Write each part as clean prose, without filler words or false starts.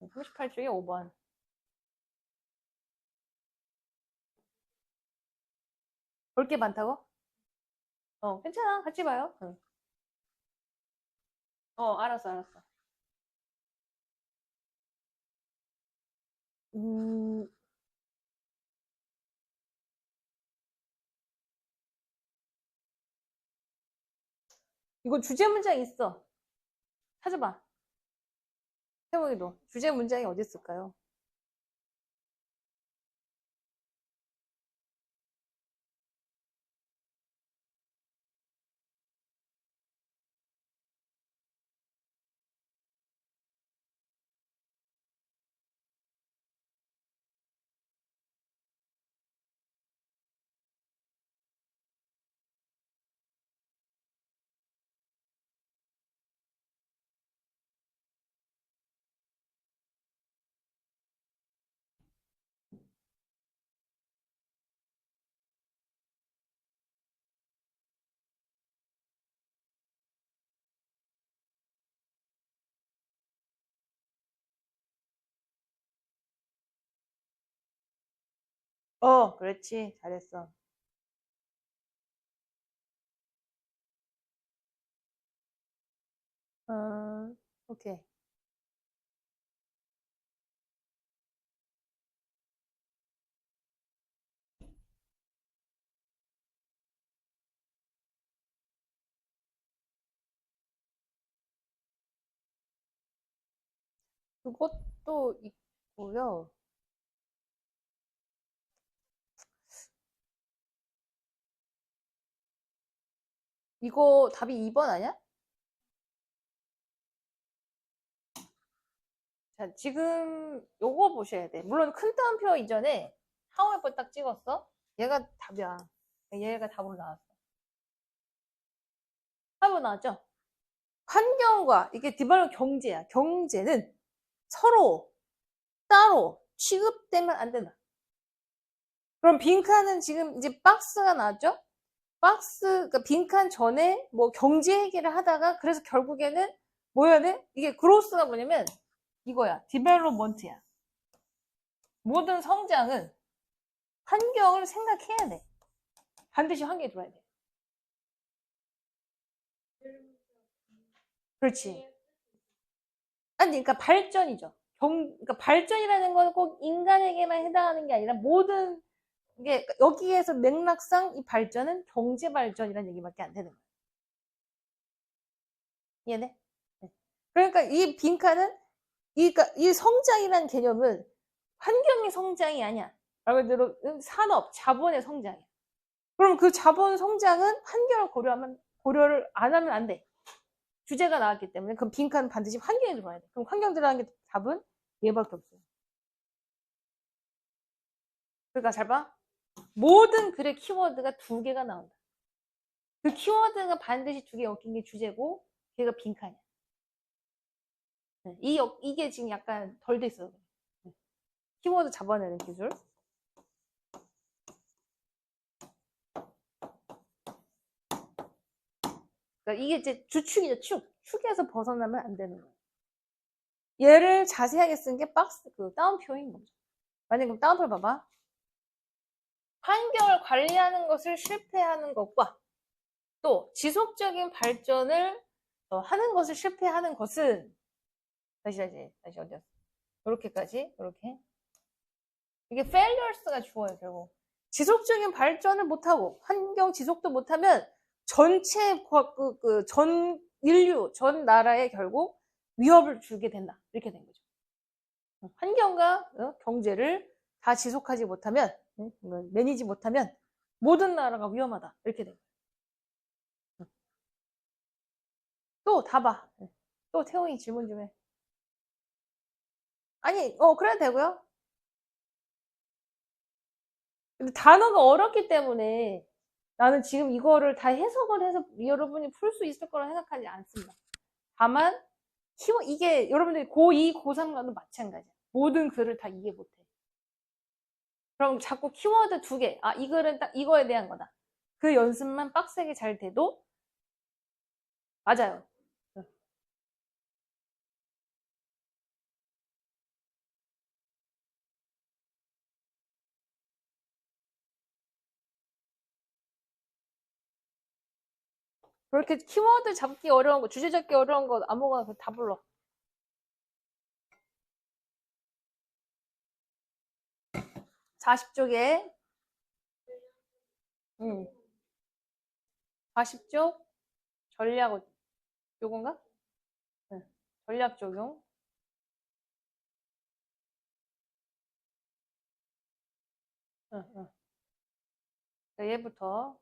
38쪽에 5번. 볼 게 많다고? 괜찮아. 같이 봐요. 응. 알았어, 알았어. 음, 이거 주제 문장 있어. 찾아봐. 태몽이도. 주제 문장이 어디 있을까요? 그렇지. 잘했어. 오케이. 그것도 있고요. 이거 답이 2번 아니야? 자, 지금 요거 보셔야 돼. 물론 큰 따옴표 이전에 하우에버 딱 찍었어. 얘가 답이야. 얘가 답으로 나왔어. 답으로 나왔죠? 환경과 이게 디발로 경제야. 경제는 서로 따로 취급되면 안 된다. 그럼 빈칸은 지금 이제 박스가 나왔죠? 박스, 그러니까 빈칸 전에 뭐 경제 얘기를 하다가 그래서 결국에는 뭐여야 돼? 이게 그로스가 뭐냐면 이거야. 디벨롭먼트야. 모든 성장은 환경을 생각해야 돼. 반드시 환경에 들어야 돼. 그렇지. 아니, 그러니까 발전이죠. 그러니까 발전이라는 건 꼭 인간에게만 해당하는 게 아니라 모든 이게 여기에서 맥락상 이 발전은 경제 발전이라는 얘기밖에 안 되는 거야. 이해돼? 네. 그러니까 이 빈칸은 그러니까 이 성장이라는 개념은 환경의 성장이 아니야. 말 그대로 산업, 자본의 성장이야. 그럼 그 자본 성장은 환경을 고려를 안 하면 안 돼. 주제가 나왔기 때문에 그럼 빈칸은 반드시 환경에 들어가야 돼. 그럼 환경 들어가는 게 답은 얘밖에 없어요. 그러니까 잘 봐. 모든 글의 키워드가 2개가 나온다. 그 키워드가 반드시 2개 엮인 게 주제고 걔가 빈칸이야. 이게 지금 약간 덜 돼 있어요. 키워드 잡아내는 기술. 그러니까 이게 이제 주축이죠, 축에서 벗어나면 안 되는 거예요. 얘를 자세하게 쓴 게 박스, 다운표인 거죠. 만약에 그럼 다운표 봐봐. 환경을 관리하는 것을 실패하는 것과 또 지속적인 발전을 하는 것을 실패하는 것은 다시 어디였어? 이렇게까지 이렇게 이게 failures가 주어요. 결국 지속적인 발전을 못하고 환경 지속도 못하면 전체 전 인류 전 나라에 결국 위협을 주게 된다. 이렇게 된 거죠. 환경과 경제를 다 지속하지 못하면 매니지 못하면 모든 나라가 위험하다. 이렇게 된 거예요. 또 다 봐. 또 태용이 질문 좀 해. 아니, 그래도 되고요. 근데 단어가 어렵기 때문에 나는 지금 이거를 다 해석을 해서 여러분이 풀 수 있을 거라 생각하지 않습니다. 다만, 이게 여러분들이 고2, 고3 가도 마찬가지야. 모든 글을 다 이해 못해. 그럼 자꾸 키워드 2개. 이 글은 딱 이거에 대한 거다. 그 연습만 빡세게 잘 돼도 맞아요. 그렇게 키워드 잡기 어려운 거, 주제 잡기 어려운 거 아무거나 다 불러. 40쪽에 40쪽 전략 요건가? 네. 전략 적용. 자, 얘부터.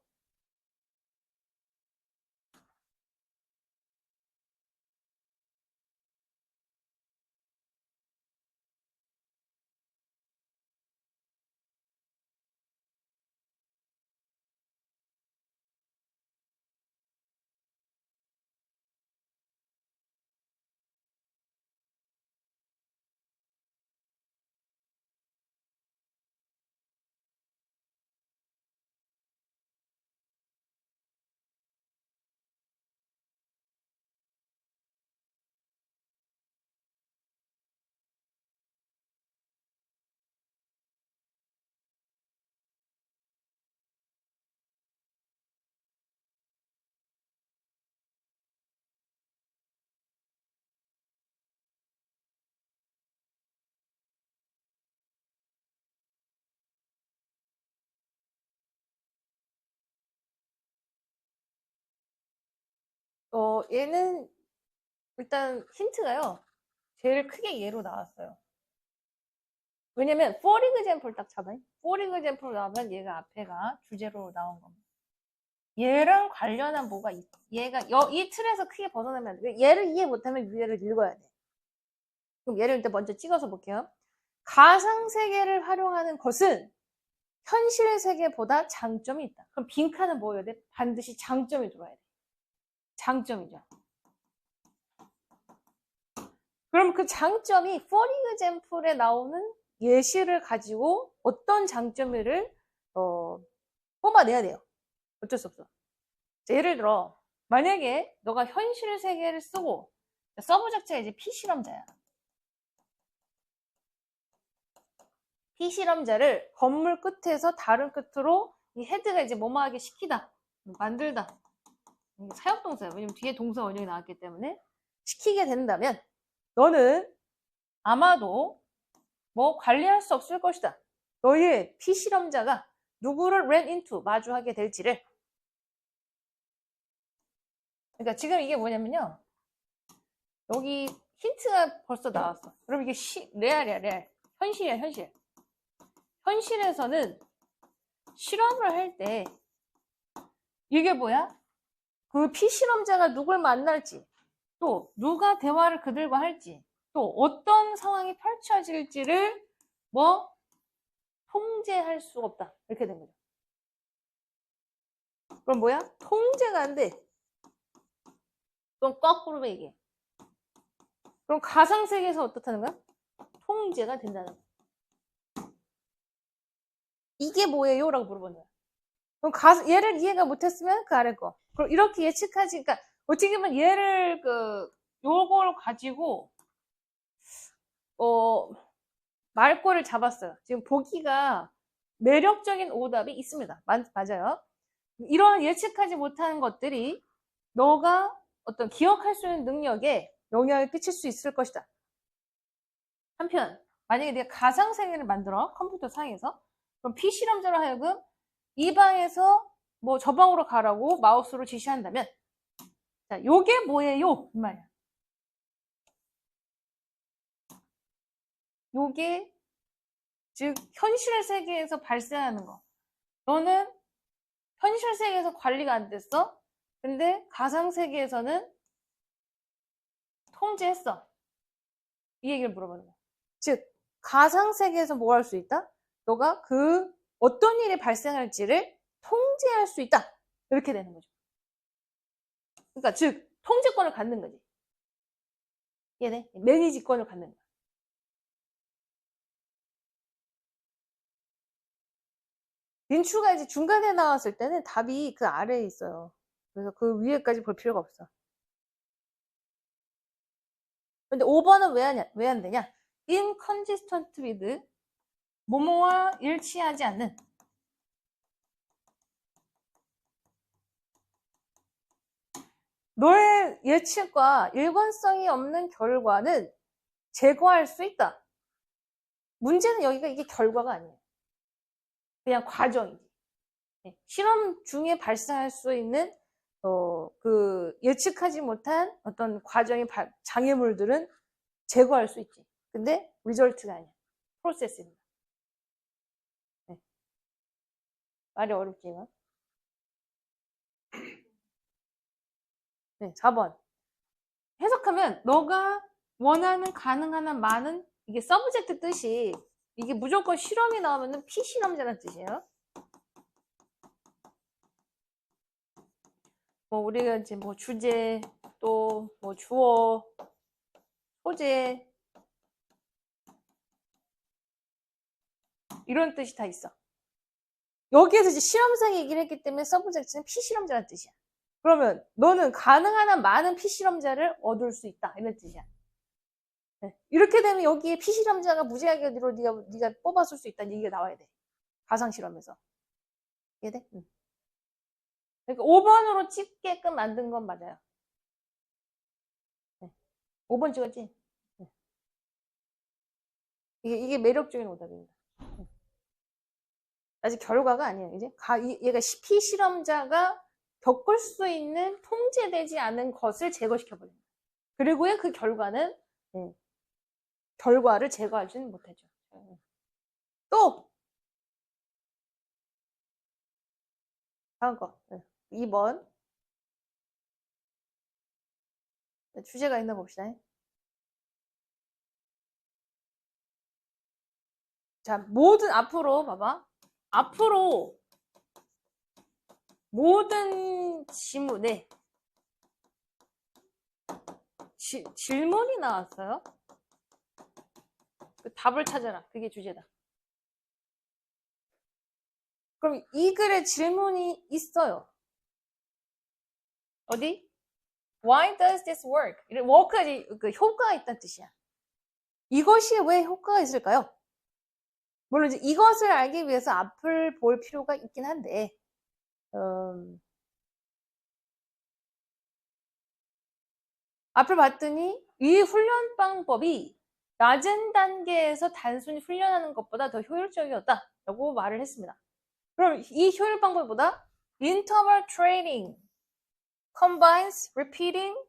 얘는 일단 힌트가요. 제일 크게 얘로 나왔어요. 왜냐면 for example 딱 잡아요. for example 나오면 얘가 앞에가 주제로 나온 겁니다. 얘랑 관련한 뭐가 있어. 얘가 이 틀에서 크게 벗어나면 안 돼. 얘를 이해 못하면 위에를 읽어야 돼. 그럼 얘를 일단 먼저 찍어서 볼게요. 가상세계를 활용하는 것은 현실 세계보다 장점이 있다. 그럼 빈칸은 뭐여야 돼? 반드시 장점이 들어와야 돼. 장점이죠. 그럼 그 장점이 for example에 나오는 예시를 가지고 어떤 장점을 뽑아내야 돼요. 어쩔 수 없어. 자, 예를 들어 만약에 너가 현실 세계를 쓰고 서브 자체가 이제 피실험자야. 피실험자를 건물 끝에서 다른 끝으로 이 헤드가 이제 뭐뭐하게 시키다, 만들다. 사역동사예요. 왜냐면 뒤에 동사 원형이 나왔기 때문에 시키게 된다면 너는 아마도 뭐 관리할 수 없을 것이다. 너의 피실험자가 누구를 ran into 마주하게 될지를. 그러니까 지금 이게 뭐냐면요. 여기 힌트가 벌써 나왔어. 그럼 이게 레알이야, 레알. 현실이야, 현실. 현실에서는 실험을 할 때 이게 뭐야? 그 피실험자가 누굴 만날지, 또 누가 대화를 그들과 할지, 또 어떤 상황이 펼쳐질지를 뭐 통제할 수가 없다. 이렇게 된 거죠. 그럼 뭐야? 통제가 안 돼. 그럼 거꾸로 얘기해. 그럼 가상세계에서 어떻다는 거야? 통제가 된다는 거야. 이게 뭐예요? 라고 물어보는 거야. 그럼 얘를 이해가 못했으면 그 아래 거. 그럼 이렇게 예측하지. 그러니까 어떻게 보면 얘를 요걸 가지고 말꼬를 잡았어요. 지금 보기가 매력적인 오답이 있습니다. 맞아요. 이런 예측하지 못하는 것들이 너가 어떤 기억할 수 있는 능력에 영향을 끼칠 수 있을 것이다. 한편 만약에 내가 가상세계를 만들어 컴퓨터 상에서 그럼 피실험자로 하여금 이 방에서 뭐 저 방으로 가라고 마우스로 지시한다면 자, 요게 뭐예요? 이 말이야. 요게 즉 현실 세계에서 발생하는 거. 너는 현실 세계에서 관리가 안 됐어. 근데 가상 세계에서는 통제했어. 이 얘기를 물어보는 거야. 즉 가상 세계에서 뭐 할 수 있다? 너가 어떤 일이 발생할지를 통제할 수 있다. 이렇게 되는 거죠. 그러니까 즉 통제권을 갖는 거지. 얘네 매니지권을 갖는 거야. 민추가 이제 중간에 나왔을 때는 답이 그 아래에 있어요. 그래서 그 위에까지 볼 필요가 없어. 근데 5번은 왜 안 되냐? inconsistent with 뭐뭐와 일치하지 않는 너의 예측과 일관성이 없는 결과는 제거할 수 있다. 문제는 여기가 이게 결과가 아니에요. 그냥 과정이지. 실험 중에 발생할 수 있는 그 예측하지 못한 어떤 과정의 장애물들은 제거할 수 있지. 근데 리절트가 아니야. 프로세스입니다. 네. 말이 어렵지만. 네, 4번. 해석하면 너가 원하는 가능한 한 많은 이게 서브젝트 뜻이 이게 무조건 실험이 나오면은 피실험자라는 뜻이에요. 뭐 우리가 이제 뭐 주제 또 뭐 주어 소재 이런 뜻이 다 있어. 여기에서 이제 실험상 얘기를 했기 때문에 서브젝트는 피실험자라는 뜻이야. 그러면 너는 가능한 한 많은 피실험자를 얻을 수 있다 이런 뜻이야. 네. 이렇게 되면 여기에 피실험자가 무제하게 네가 뽑아쓸 수 있다는 얘기가 나와야 돼. 가상실험에서. 이해돼? 응. 그러니까 5번으로 찍게끔 만든 건 맞아요. 네. 5번 찍었지? 네. 이게 매력적인 오답입니다. 네. 아직 결과가 아니에요. 이제 얘가 피실험자가 겪을 수 있는 통제되지 않은 것을 제거시켜버립니다. 그리고의 그 결과는 결과를 제거하지는 못하죠. 또 다음 거 2번 주제가 있나 봅시다. 자, 모든 앞으로 봐봐. 앞으로 모든 지문에 질문이 나왔어요. 그 답을 찾아라. 그게 주제다. 그럼 이 글에 질문이 있어요. 어디? Why does this work? work가 그 효과가 있다는 뜻이야. 이것이 왜 효과가 있을까요? 물론 이제 이것을 알기 위해서 앞을 볼 필요가 있긴 한데 앞을 봤더니 이 훈련 방법이 낮은 단계에서 단순히 훈련하는 것보다 더 효율적이었다 라고 말을 했습니다. 그럼 이 효율 방법보다 interval training combines repeating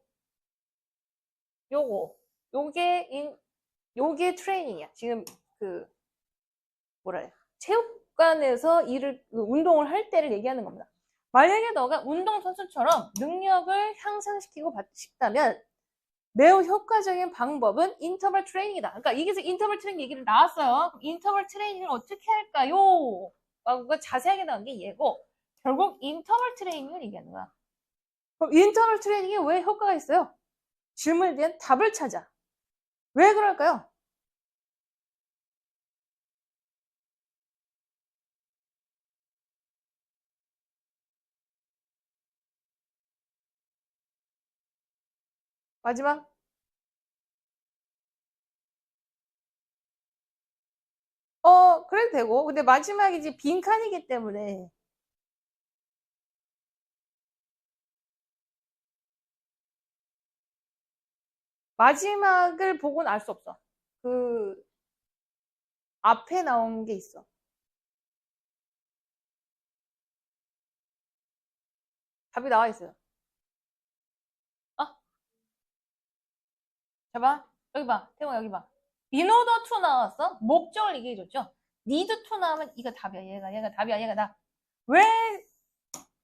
요게 트레이닝이야. 지금 뭐라 해요? 체육관에서 운동을 할 때를 얘기하는 겁니다. 만약에 너가 운동선수처럼 능력을 향상시키고 싶다면 매우 효과적인 방법은 인터벌 트레이닝이다. 그러니까 여기서 인터벌 트레이닝 얘기를 나왔어요. 인터벌 트레이닝을 어떻게 할까요? 라고 자세하게 나온 게 얘고 결국 인터벌 트레이닝을 얘기하는 거야. 그럼 인터벌 트레이닝이 왜 효과가 있어요? 질문에 대한 답을 찾아. 왜 그럴까요? 마지막 그래도 되고 근데 마지막이 이제 빈칸이기 때문에 마지막을 보고는 알 수 없어. 그 앞에 나온 게 있어. 답이 나와 있어요. 봐봐. 여기 봐. 태용아 여기 봐. in order to 나왔어. 목적을 얘기해줬죠. need to 나오면 이거 답이야. 얘가 답이야. 얘가 답. 왜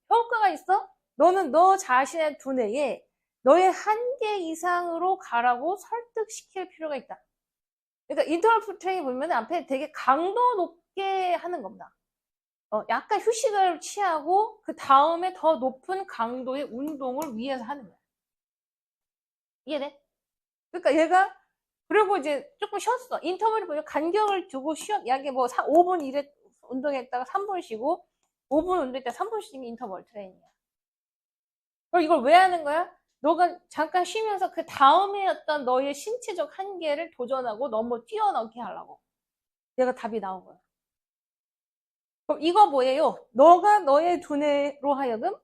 효과가 있어? 너는 너 자신의 두뇌에 너의 한계 이상으로 가라고 설득시킬 필요가 있다. 그러니까 인터널 트레이닝 보면 앞에 되게 강도 높게 하는 겁니다. 약간 휴식을 취하고 그 다음에 더 높은 강도의 운동을 위해서 하는 거야. 이해돼? 그러니까 얘가 그리고 이제 조금 쉬었어. 인터벌을 보면 간격을 두고 약에 뭐 5분 운동했다가 3분 쉬고 5분 운동했다가 3분 쉬는 게 인터벌 트레이닝이야. 그럼 이걸 왜 하는 거야? 너가 잠깐 쉬면서 그 다음에 어떤 너의 신체적 한계를 도전하고 뛰어넘게 하려고. 얘가 답이 나온 거야. 그럼 이거 뭐예요? 너가 너의 두뇌로 하여금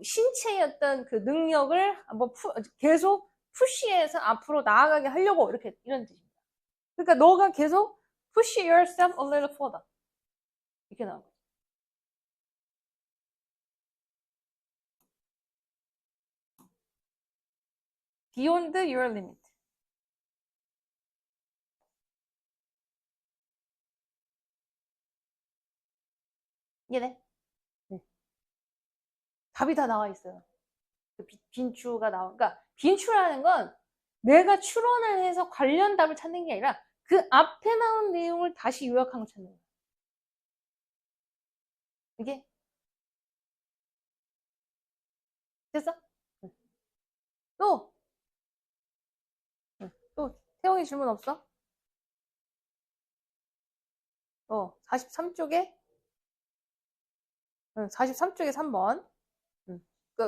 신체의 어떤 그 능력을 한번 계속 푸시해서 앞으로 나아가게 하려고 이렇게 이런 뜻입니다. 그러니까 너가 계속 push yourself a little further 이렇게 나온 거죠. beyond your limit. 이해돼? 네. 답이 다 나와 있어요. 빈추가 나와. 그러니까 빈추라는 건 내가 추론을 해서 관련 답을 찾는 게 아니라 그 앞에 나온 내용을 다시 요약한 걸 찾는 거야. 이게 됐어? 또 태영이 질문 없어? 43쪽에 43쪽에 3번.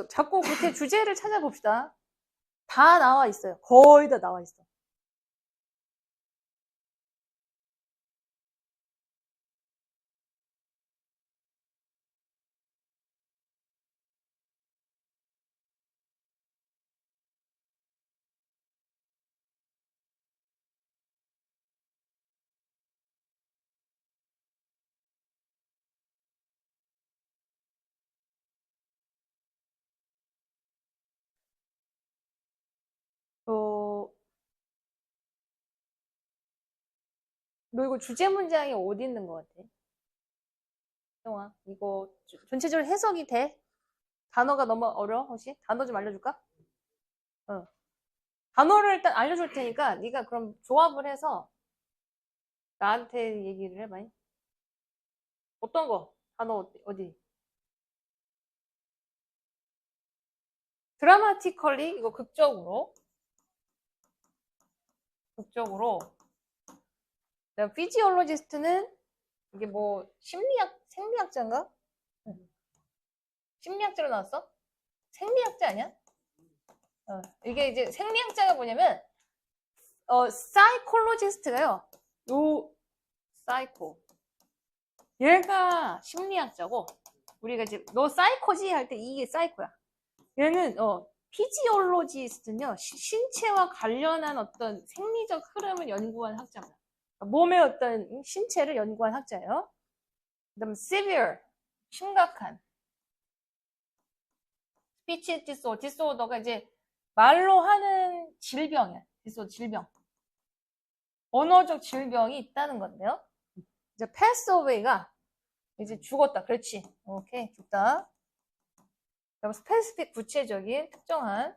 자꾸 그렇게 주제를 찾아봅시다. 다 나와 있어요. 거의 다 나와 있어. 너 이거 주제 문장이 어디 있는 것 같아? 형아, 이거 전체적으로 해석이 돼? 단어가 너무 어려워? 혹시? 단어 좀 알려줄까? 단어를 일단 알려줄 테니까 네가 그럼 조합을 해서 나한테 얘기를 해봐. 어떤 거? 단어 어디? 드라마티컬리 이거 극적으로 그다음 피지올로지스트는 이게 뭐 생리학자인가? 심리학자로 나왔어? 생리학자 아니야? 이게 이제 생리학자가 뭐냐면 사이콜로지스트가요. 사이코 얘가 심리학자고 우리가 이제 너 사이코지 할 때 이게 사이코야. 얘는 피지올로지스트는요 신체와 관련한 어떤 생리적 흐름을 연구한 학자입니다. 몸의 어떤 신체를 연구한 학자예요. 그다음 severe 심각한 스피치 디소더가 이제 말로 하는 질병이야. 질병. 언어적 질병이 있다는 건데요. 이제 pass away가 이제 죽었다. 그렇지. 오케이. 죽다. 그럼 스페시픽 구체적인 특정한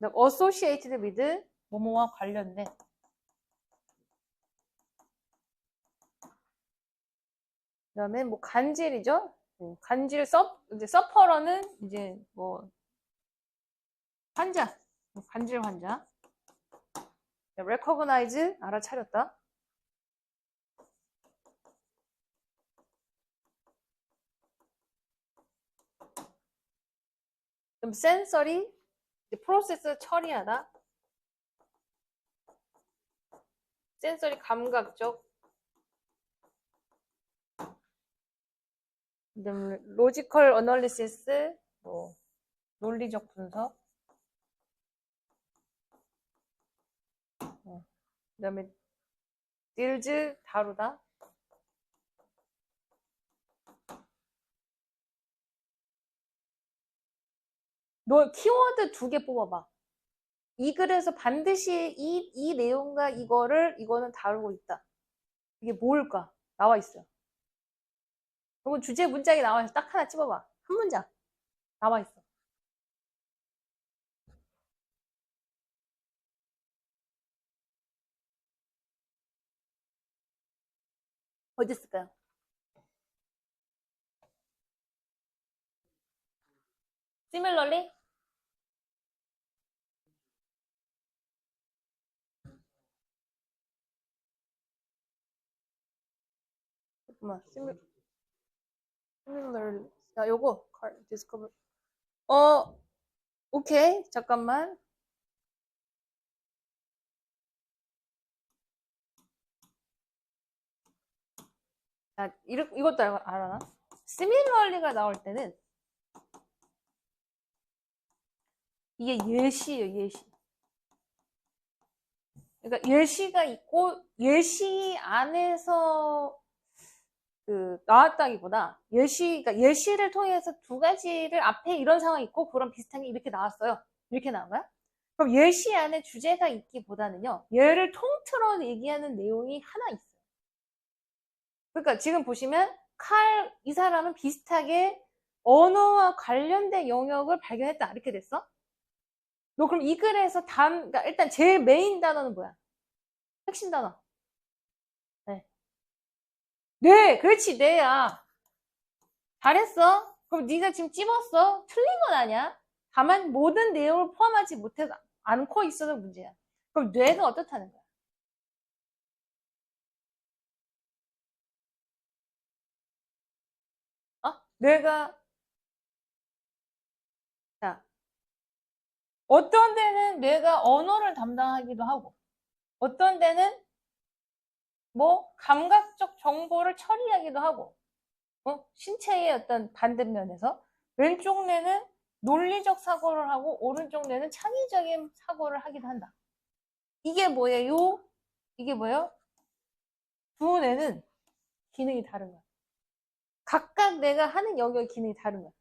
associated with 뭐뭐와 관련된 그 다음에 뭐 간질이죠. 간질 이제 서퍼러는 이제 뭐 환자 간질 환자 recognize 알아차렸다. 그럼 sensory 프로세스 처리하다. 센서리 감각적. 그다음에 로지컬 어널리시스 뭐 논리적 분석. 그다음에 딜즈 다루다. 너 키워드 2개 뽑아봐. 이 글에서 반드시 이 내용과 이거는 다루고 있다. 이게 뭘까? 나와 있어요. 그리고 주제 문장이 나와 있어. 딱 하나 찝어봐. 한 문장. 나와 있어. 어디 있을까요? Similarly? 잠깐만. Similar. 자, 요거. Discover. 오케이. 잠깐만. 자, 이것도 알아나? similarly가 나올 때는 이게 예시예요, 예시. 그러니까 예시가 있고 예시 안에서 나왔다기보다 그러니까 예시를 통해서 두 가지를 앞에 이런 상황이 있고 그런 비슷한 게 이렇게 나왔어요. 이렇게 나온 거야? 그럼 예시 안에 주제가 있기보다는요, 얘를 통틀어 얘기하는 내용이 하나 있어요. 그러니까 지금 보시면 이 사람은 비슷하게 언어와 관련된 영역을 발견했다. 이렇게 됐어? 너 그럼 이 글에서 그러니까 일단 제일 메인 단어는 뭐야? 핵심 단어. 네. 네, 그렇지, 네야. 잘했어. 그럼 네가 지금 찝었어. 틀린 건 아니야. 다만 모든 내용을 포함하지 못해서 않고 있어서 문제야. 그럼 뇌가 어떻다는 거야? 뇌가 자, 어떤 데는 뇌가 언어를 담당하기도 하고, 어떤 데는 뭐 감각적 정보를 처리하기도 하고, 신체의 어떤 반대면에서 왼쪽 뇌는 논리적 사고를 하고 오른쪽 뇌는 창의적인 사고를 하기도 한다. 이게 뭐예요? 이게 뭐예요? 두 뇌는 기능이 다른 거야. 각각 뇌가 하는 영역의 기능이 다른 거야.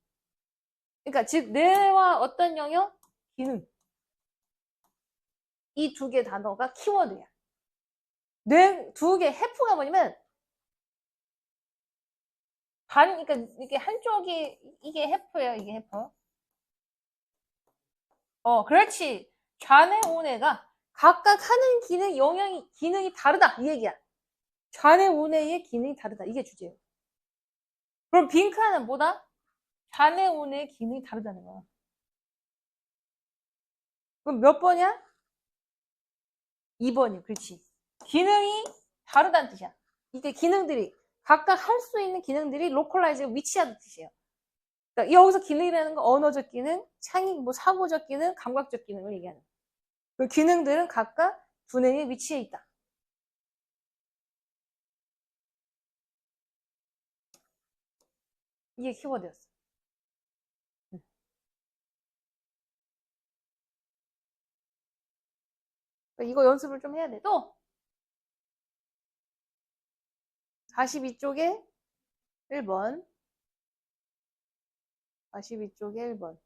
그러니까 즉 뇌와 어떤 영역? 기능. 이 두 개 단어가 키워드야. 뇌 두 개 해프가 뭐냐면 그러니까 이게 한쪽이 이게 해프예요. 이게 해프. 그렇지. 좌뇌 우뇌가 각각 하는 기능 영역이 기능이 다르다 이 얘기야. 좌뇌 우뇌의 기능이 다르다 이게 주제예요. 그럼 빈칸은 뭐다? 좌뇌 우뇌의 기능이 다르다는 거야. 그럼 몇 번이야? 2번이요. 그렇지. 기능이 다르다는 뜻이야. 이게 기능들이 각각 할 수 있는 기능들이 로컬라이즈 위치하는 뜻이에요. 그러니까 여기서 기능이라는 건 언어적 기능, 사고적 기능, 감각적 기능을 얘기하는 거야. 그 기능들은 각각 두뇌에 위치해 있다. 이게 키워드였어. 이거 연습을 좀 해야 돼. 또 42쪽에 1번 42쪽에 1번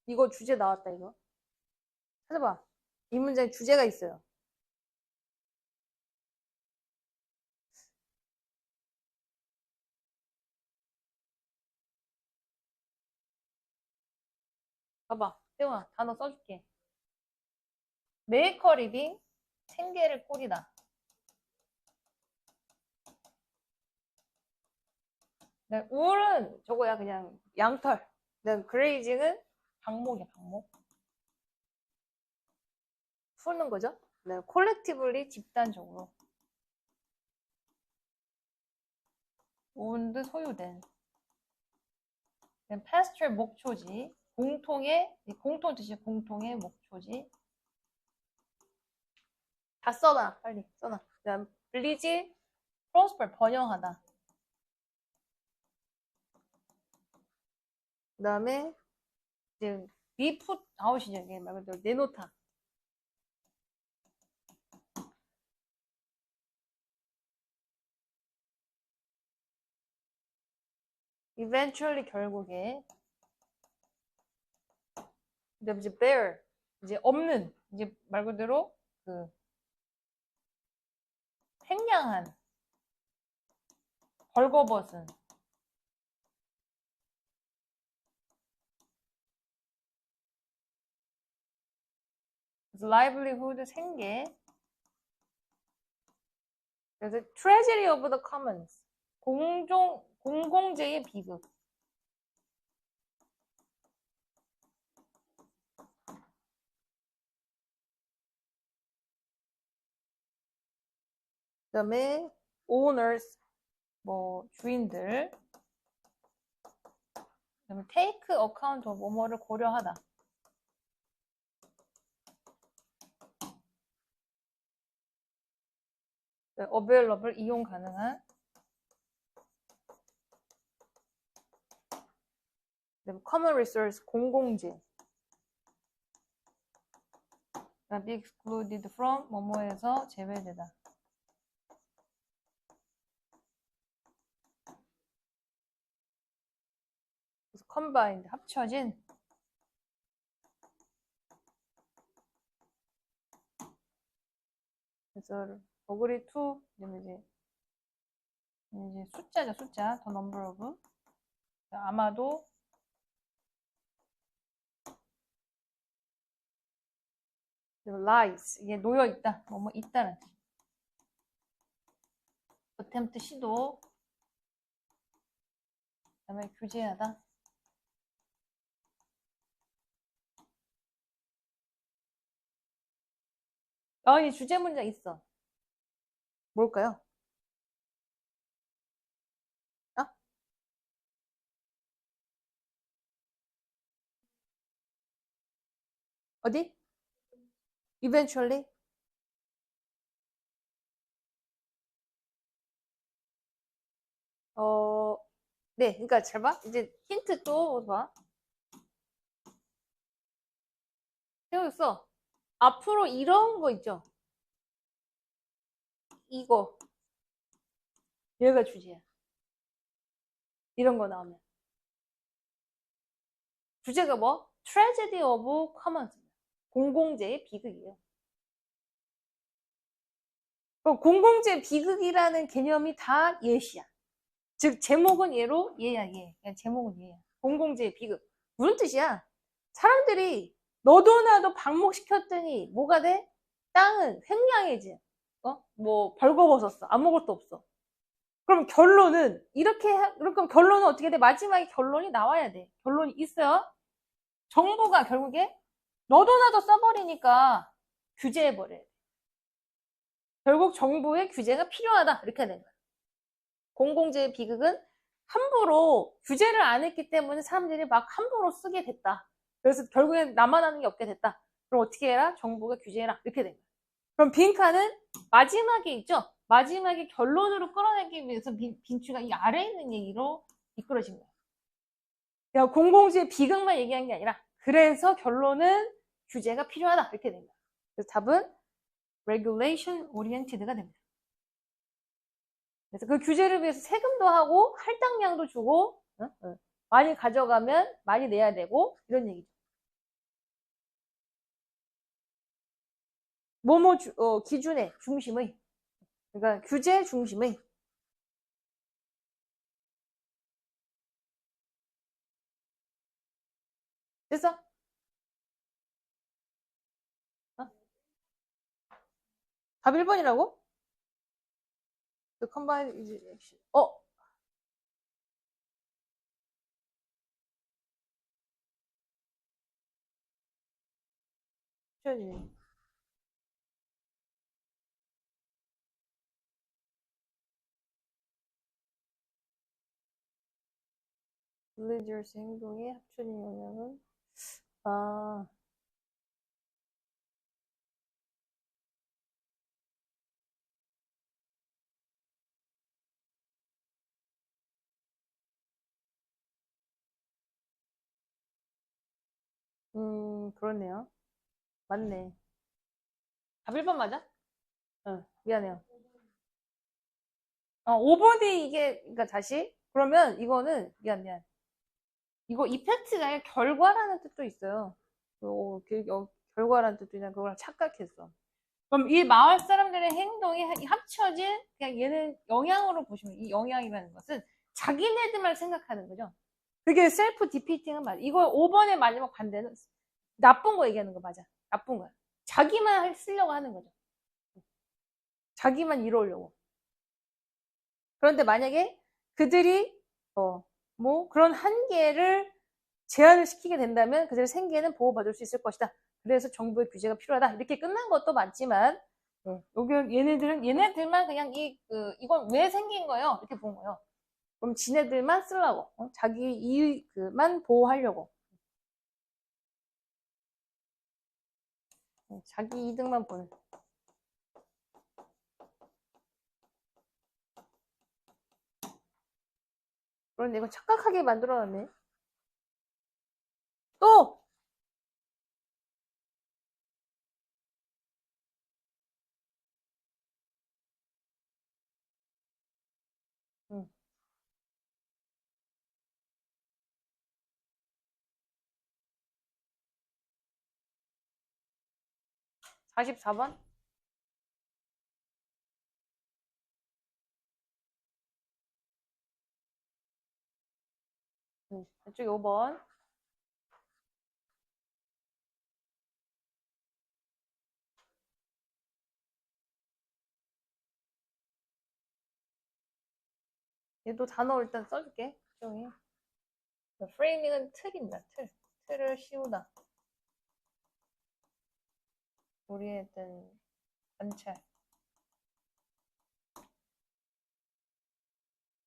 이거 주제 나왔다 이거 찾아봐. 이 문장에 주제가 있어요. 봐봐. 태용아 단어 써줄게. 메이커 리빙 생계를 꼴이다. 울은 저거야 그냥 양털. 그레이징은 방목이야 방목. 푸는 거죠. 콜렉티블리 집단적으로. 오운드 소유된. 패스트럴 목초지. 공통 뜻이 공통의 목초지. 다 써놔 빨리 써놔. 그다음 블리지 프로스퍼 번영하다. 그 다음에 이제 비풋 아웃이죠. 이게 말 그대로 내놓다. eventually 결국에 그다음에 이제 bare, 이제 없는, 이제 말 그대로 그 횡량한, 벌거벗은. 그래서 livelihood 생계. 그래서 tragedy of the commons, 공공재의 비극. 그다음에 owners, 뭐 주인들. 그다음에 take account of 뭐뭐를 고려하다. available, 이용 가능한. 그다음에 common resource, 공공재. be excluded from, 뭐뭐에서 제외되다. 그래서 combined, 합쳐진. 그래서 agree to, 이제 숫자죠, 숫자. the number of. 아마도 lies, 이게 놓여 있다, 뭐뭐 있다는. attempt, 시도. 그다음에 규제하다. 이 주제 문장 있어. 뭘까요? 어디? eventually? 네, 그러니까 잘 봐. 이제 힌트 또 봐. 세웠어. 앞으로 이런 거 있죠? 이거. 얘가 주제야. 이런 거 나오면. 주제가 뭐? tragedy of commons. 공공재의 비극이에요. 공공재 비극이라는 개념이 다 예시야. 즉 제목은 얘로 얘야 얘. 그냥 제목은 얘야. 공공재의 비극. 무슨 뜻이야? 사람들이 너도 나도 방목시켰더니 뭐가 돼? 땅은 횡량해지. 뭐 벌거벗었어. 아무것도 없어. 그럼 결론은 그럼 결론은 어떻게 돼? 마지막에 결론이 나와야 돼. 결론이 있어요. 정부가 결국에 너도 나도 써버리니까 규제해버려야 돼. 결국 정부의 규제가 필요하다. 이렇게 된 거야. 공공재의 비극은 함부로 규제를 안 했기 때문에 사람들이 막 함부로 쓰게 됐다. 그래서 결국엔 나만 하는 게 없게 됐다. 그럼 어떻게 해라? 정부가 규제해라. 이렇게 된 거야. 그럼 빈칸은 마지막에 있죠? 마지막에 결론으로 끌어내기 위해서 빈추가 이 아래에 있는 얘기로 이끌어진 거야. 그냥 공공재의 비극만 얘기한 게 아니라 그래서 결론은 규제가 필요하다. 이렇게 된 거야. 그래서 답은 regulation oriented가 됩니다. 그래서 그 규제를 위해서 세금도 하고 할당량도 주고 많이 가져가면 많이 내야 되고 이런 얘기죠. 뭐뭐 기준의 중심의, 그러니까 규제 중심의. 됐어? 답 1번이라고? The combined is action. 합쳐진. 블레저스 행동의 합쳐진 영향은 그렇네요. 맞네. 답 1번 맞아? 미안해요. 5번이 이게, 그러니까 다시. 그러면 이거는, 미안. 이거 이펙트가 아니라 결과라는 뜻도 있어요. 결과란 뜻이냐 그걸 착각했어. 그럼 이 마을 사람들의 행동이 합쳐진 그냥 얘는 영향으로 보시면 이 영향이라는 것은 자기네들만 생각하는 거죠. 그게 셀프 디피팅은 맞아. 이거 5번의 마지막 반대는 나쁜 거 얘기하는 거 맞아. 나쁜 거야. 자기만 쓰려고 하는 거죠. 자기만 이루려고. 그런데 만약에 그들이 그런 한계를 제한을 시키게 된다면 그들의 생계는 보호받을 수 있을 것이다. 그래서 정부의 규제가 필요하다. 이렇게 끝난 것도 맞지만 여기 얘네들만 그냥 이건 왜 생긴 거예요? 이렇게 본 거예요. 그럼 지네들만 쓰려고 자기 이익만 보호하려고 자기 이득만 보는. 그런데 이거 착각하게 만들어놨네. 또 응. 44번? 이쪽에 5번. 얘도 단어 일단 써줄게. 저기. 프레이밍은 틀입니다. 틀을 씌우다. 우리의 어떤 관찰.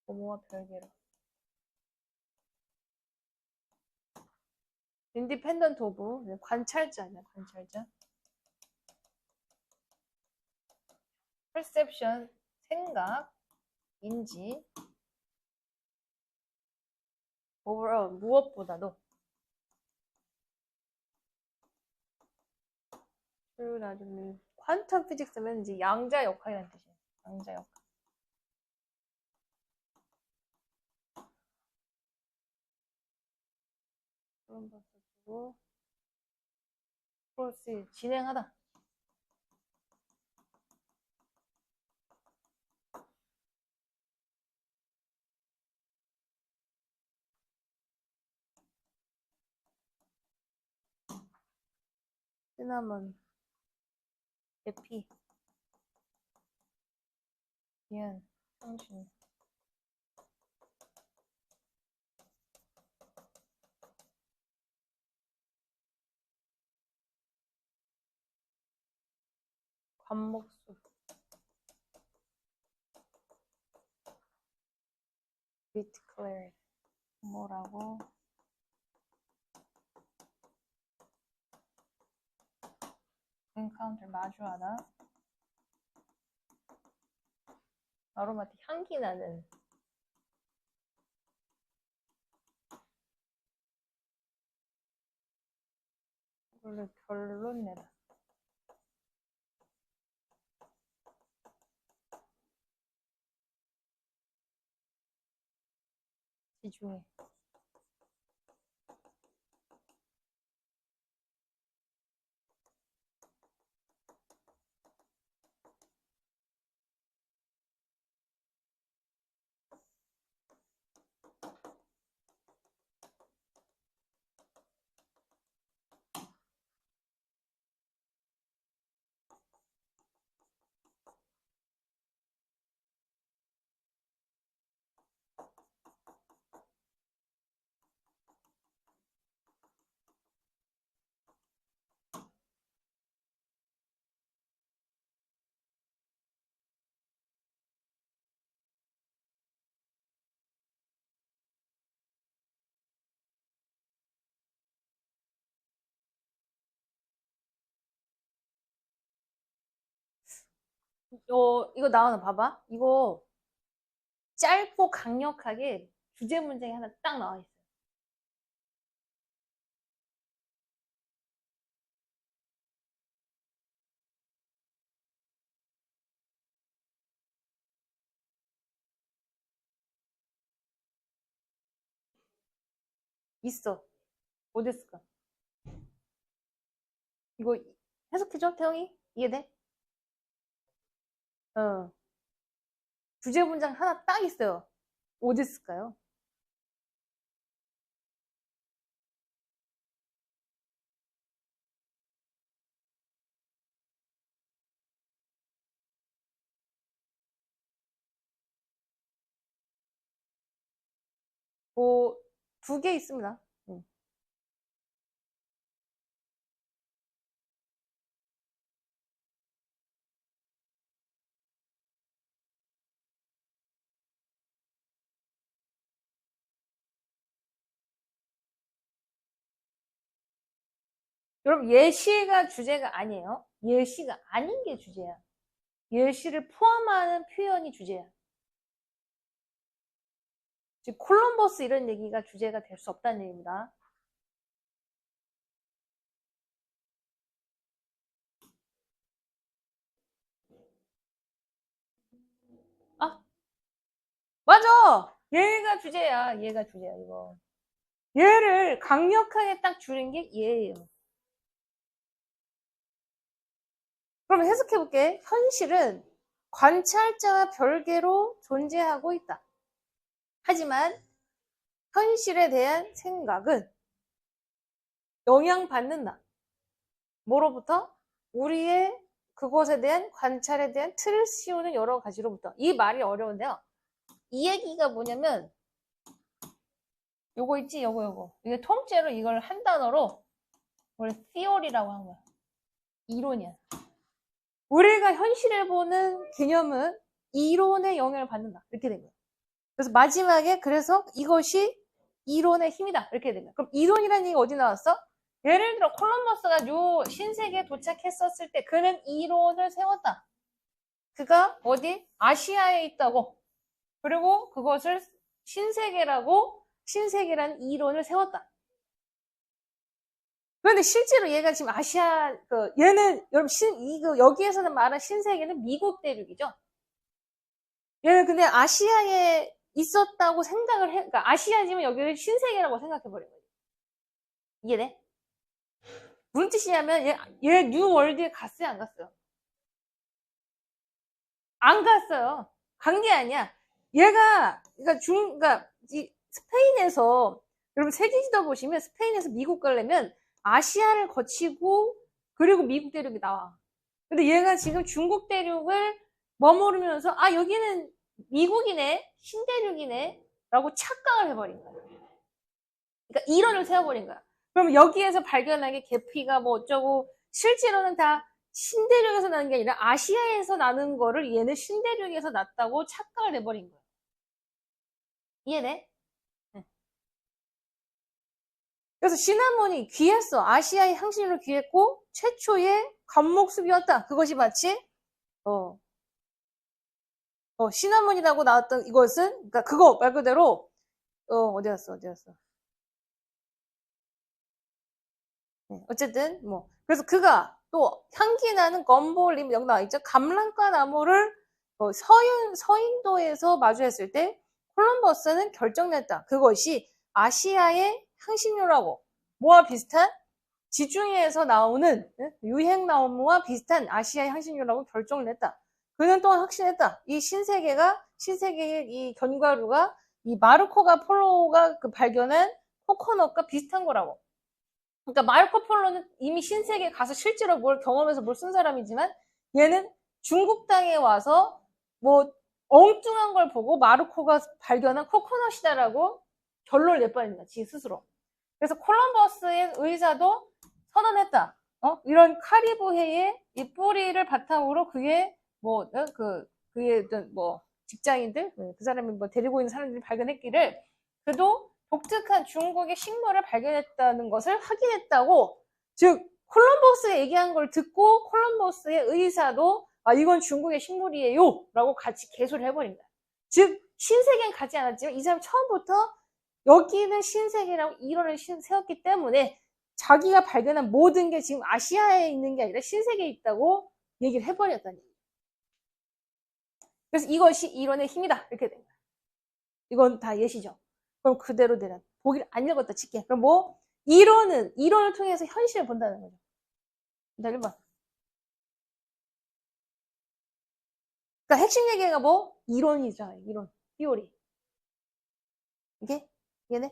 뭐뭐와 별개로. 인디펜던트 오브 관찰자냐 관찰자. perception 생각, 인지. overall 무엇보다도. 그리고 나중에 퀀텀 피직스면 이제 양자 역학이라는 뜻이에요. 양자 역학. 그런 거 쓰고 프로시 진행하다. 시나몬 대피 미안 상신 관목수 declare 뭐라고 encounter 마주하다. 아로마틱 향기 나는 이걸로 결론 내다. 지중해 이거 나오나 봐봐. 이거 짧고 강력하게 주제 문장이 하나 딱 나와 있어요. 있어. 어딨을까? 이거 해석해줘, 태영이? 이해돼? 주제 문장 하나 딱 있어요. 어디 있을까요? 뭐, 2개 있습니다. 여러분, 예시가 주제가 아니에요. 예시가 아닌 게 주제야. 예시를 포함하는 표현이 주제야. 즉, 콜럼버스 이런 얘기가 주제가 될 수 없다는 얘기입니다. 아, 맞아! 얘가 주제야. 얘가 주제야, 이거. 얘를 강력하게 딱 줄인 게 얘예요. 그럼 해석해볼게. 현실은 관찰자와 별개로 존재하고 있다. 하지만 현실에 대한 생각은 영향받는다. 뭐로부터? 우리의 그것에 대한 관찰에 대한 틀을 씌우는 여러 가지로부터. 이 말이 어려운데요. 이 얘기가 뭐냐면 요거 있지? 요거. 이게 통째로 이걸 한 단어로 원래 theory라고 한 거야. 이론이야. 우리가 현실에 보는 개념은 이론의 영향을 받는다. 이렇게 된 거야. 그래서 마지막에 그래서 이것이 이론의 힘이다. 이렇게 된 거야. 그럼 이론이라는 얘기가 어디 나왔어? 예를 들어 콜럼버스가 요 신세계에 도착했었을 때 그는 이론을 세웠다. 그가 어디? 아시아에 있다고. 그리고 그것을 신세계라고 신세계라는 이론을 세웠다. 그런데 실제로 얘가 지금 아시아, 얘는, 여러분, 여기에서는 말한 신세계는 미국 대륙이죠. 얘는 근데 아시아에 있었다고 생각을 해, 그러니까 아시아지만 여기를 신세계라고 생각해버린 거예요. 이해돼? 무슨 뜻이냐면, 얘 뉴월드에 갔어요, 안 갔어요? 안 갔어요. 간 게 아니야. 얘가, 그러니까 이 스페인에서, 여러분 세계지도 보시면 스페인에서 미국 가려면 아시아를 거치고 그리고 미국 대륙이 나와. 근데 얘가 지금 중국 대륙을 머무르면서 아 여기는 미국이네 신대륙이네 라고 착각을 해버린 거야. 그러니까 이론을 세워버린 거야. 그럼 여기에서 발견한 게 계피가 뭐 어쩌고 실제로는 다 신대륙에서 나는 게 아니라 아시아에서 나는 거를 얘는 신대륙에서 났다고 착각을 해버린 거야. 이해돼? 그래서 시나몬이 귀했어. 아시아의 향신료로 귀했고 최초의 감목숲이었다. 그것이 마치 시나몬이라고 나왔던 이것은 그러니까 그거 말 그대로 어디 갔어. 네, 어쨌든 뭐 그래서 그가 또 향기 나는 건볼림 여기 나와 있죠. 감람과 나무를 서인도에서 마주했을 때 콜럼버스는 결정냈다. 그것이 아시아의 향신료라고 뭐와 비슷한 지중해에서 나오는 유행나무와 비슷한 아시아의 향신료라고 결정을 냈다. 그는 또한 확신했다. 이 신세계의 이 견과류가 이 마르코가 폴로가 발견한 코코넛과 비슷한 거라고. 그러니까 마르코 폴로는 이미 신세계에 가서 실제로 뭘 경험해서 뭘 쓴 사람이지만 얘는 중국 땅에 와서 뭐 엉뚱한 걸 보고 마르코가 발견한 코코넛이다라고 결론을 내버린 거야. 지 스스로. 그래서 콜럼버스의 의사도 선언했다. 이런 카리브해의 이 뿌리를 바탕으로 그의 그의 어떤 직장인들, 그 사람이 데리고 있는 사람들이 발견했기를 그도 독특한 중국의 식물을 발견했다는 것을 확인했다고, 즉 콜럼버스가 얘기한 걸 듣고 콜럼버스의 의사도 이건 중국의 식물이에요 라고 같이 개소를 해버린 거야. 즉 신세계는 가지 않았지만 이 사람 처음부터 여기는 신세계라고 이론을 세웠기 때문에 자기가 발견한 모든 게 지금 아시아에 있는 게 아니라 신세계에 있다고 얘기를 해버렸다는 얘기예요. 그래서 이것이 이론의 힘이다 이렇게 된 거야. 이건 다 예시죠. 그럼 그대로 내려 보기를 안 읽었다 칠게. 그럼 이론을 통해서 현실을 본다는 거죠. 1번. 그러니까 핵심 얘기가 뭐? 이론이죠. 이론. 티오리. 이게? 이해돼?